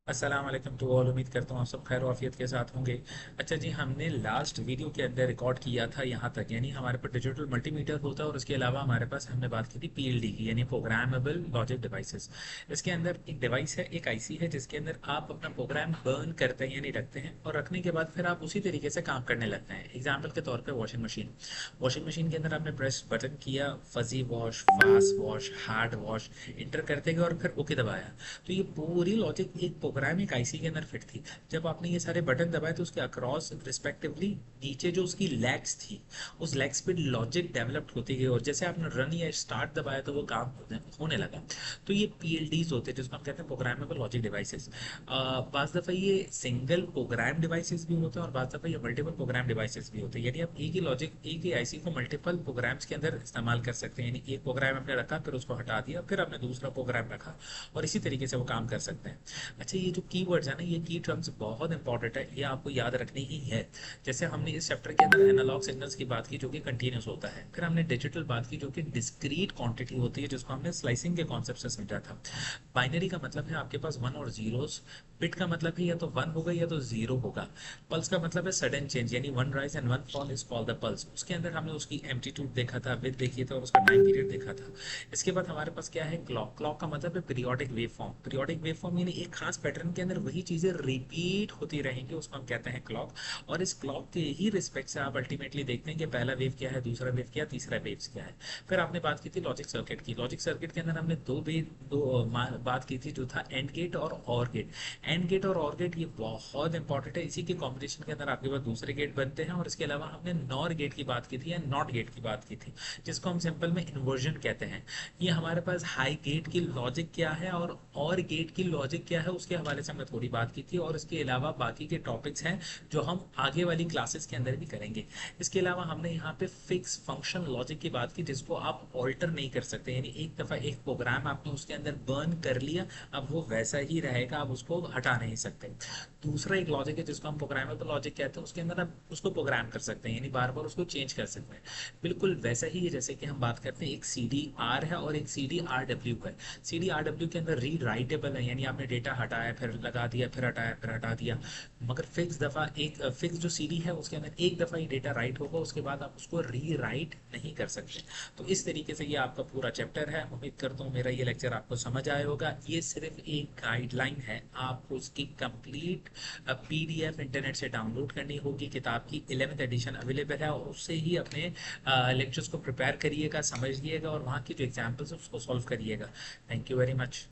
अस्सलाम वालेकुम to all. उम्मीद करता हूँ आप सब खैर वाफियत के साथ होंगे। अच्छा जी, हमने लास्ट वीडियो के अंदर रिकॉर्ड किया था यहाँ तक, यानी हमारे पास डिजिटल मल्टीमीटर होता है और उसके अलावा हमारे पास हमने बात की थी पीएलडी की, यानी प्रोग्रामेबल लॉजिक डिवाइसेस। इसके अंदर एक डिवाइस है, एक आईसी है, जिसके अंदर आप अपना प्रोग्राम बर्न करते हैं यानी रखते हैं, और रखने के बाद फिर आप उसी तरीके से काम करने लगते हैं। एग्जाम्पल के तौर पर वॉशिंग मशीन के अंदर आपने प्रेस बटन किया, fuzzy wash, fast wash, hard wash inter करते गए और फिर ओके दबाया। तो ये पूरी लॉजिक एक प्रोग्राम एक आईसी के अंदर फिट थी। जब आपने ये सारे बटन दबाए तो उसके अक्रॉस रिस्पेक्टिवली नीचे जो उसकी लेग्स थी, उस लेग्स पे लॉजिक डेवलप्ड होती गई, और जैसे आपने रन या स्टार्ट दबाया तो वो काम होने लगा। तो ये पीएलडीज होते हैं जिसको हम कहते हैं प्रोग्रामेबल लॉजिक डिवाइसेस। बाज दफ़ा ये सिंगल प्रोग्राम डिवाइसेस भी होते हैं और बाज दफ़ा ये मल्टीपल प्रोग्राम डिवाइसेस भी होते हैं, यानी आप एक ही लॉजिक एक ही आईसी को मल्टीपल प्रोग्राम्स के अंदर इस्तेमाल कर सकते हैं। यानी एक प्रोग्राम आपने रखा, फिर उसको हटा दिया, फिर आपने दूसरा प्रोग्राम रखा, और इसी तरीके से वो काम कर सकते हैं। अच्छा, ये जो कीवर्ड्स है ना, ये की टर्म्स बहुत इंपॉर्टेंट है, ये आपको याद रखनी ही है। जैसे हमने इस चैप्टर के अंदर एनालॉग सिग्नल्स की बात की जो कि कंटिन्यूस होता है, फिर हमने डिजिटल बात की जो कि डिस्क्रीट क्वांटिटी होती है, जिसको हमने स्लाइसिंग के कॉन्सेप्ट से समझा था। बाइनरी का मतलब है आपके पास वन और जीरोस, बिट का मतलब है या तो वन होगा या तो जीरो होगा, पल्स का मतलब है सडन चेंज, यानी one rise and one fall is called the pulse. उसके अंदर हमने उसकी एम्पलीट्यूड देखा था, विड्थ देखी था, और उसका टाइम पीरियड देखा था। इसके बाद हमारे पास क्या है, क्लॉक। क्लॉक का मतलब है periodic wave form. Periodic wave form यानी एक खास पैटर्न के अंदर वही चीजें रिपीट होती रहेंगी, उसको हम कहते हैं क्लॉक। और इस क्लॉक के ही रिस्पेक्ट से आप अल्टीमेटली देखते हैं कि पहला वेव क्या है, दूसरा वेव क्या है, तीसरा वेव क्या है। फिर आपने बात की थी लॉजिक सर्किट की। लॉजिक सर्किट के अंदर हमने बात की थी, जो था एंड गेट और गेट। एंड गेट और गेट ये बहुत इंपॉर्टेंट है। इसी के कॉम्बिनेशन के अंदर आपके पास दूसरे गेट बनते हैं, और इसके अलावा हमने नॉर गेट की बात की थी या नॉट गेट की बात की थी, जिसको हम सिंपल में इन्वर्जन कहते हैं। ये हमारे पास हाई गेट की लॉजिक क्या है और गेट की लॉजिक क्या है, उसके हवाले से हमने थोड़ी बात की थी, और इसके अलावा बाकी के टॉपिक्स हैं जो हम आगे वाली क्लासेस के अंदर भी करेंगे। इसके अलावा हमने यहाँ पे फिक्स फंक्शन लॉजिक की बात की, जिसको आप ऑल्टर नहीं कर सकते, यानी एक दफ़ा एक प्रोग्राम आपने उसके अंदर बर्न कर लिया, अब वो वैसा ही रहेगा, आप उसको हटा नहीं सकते। दूसरा एक लॉजिक है जिसको हम प्रोग्रामेबल लॉजिक कहते हैं, उसके अंदर आप उसको प्रोग्राम कर सकते हैं, यानी बार बार उसको चेंज कर सकते हैं। बिल्कुल वैसा ही है जैसे कि हम बात करते हैं एक सी डी आर है और एक सी डी आर डब्ल्यू है। सी डी आर डब्ल्यू के अंदर रीड राइटेबल है, यानी आपने डेटा हटाया फिर लगा दिया, फिर हटाया फिर हटा दिया। मगर फिक्स दफ़ा एक फिक्स जो सी डी है उसके अंदर एक दफ़ा ही डेटा राइट होगा, उसके बाद आप उसको री राइट नहीं कर सकते। तो इस तरीके से ये आपका पूरा चैप्टर है। उम्मीद करता हूँ मेरा ये लेक्चर आपको समझ आया होगा। ये सिर्फ एक गाइडलाइन है, आपको उसकी कंप्लीट पीडीएफ इंटरनेट से डाउनलोड करनी होगी। किताब की 11th एडिशन अवेलेबल है, और उससे ही अपने लेक्चर्स को प्रिपेयर करिएगा, समझिएगा, और वहाँ की जो एग्जाम्पल्स है उसको सॉल्व करिएगा। Thank you very much.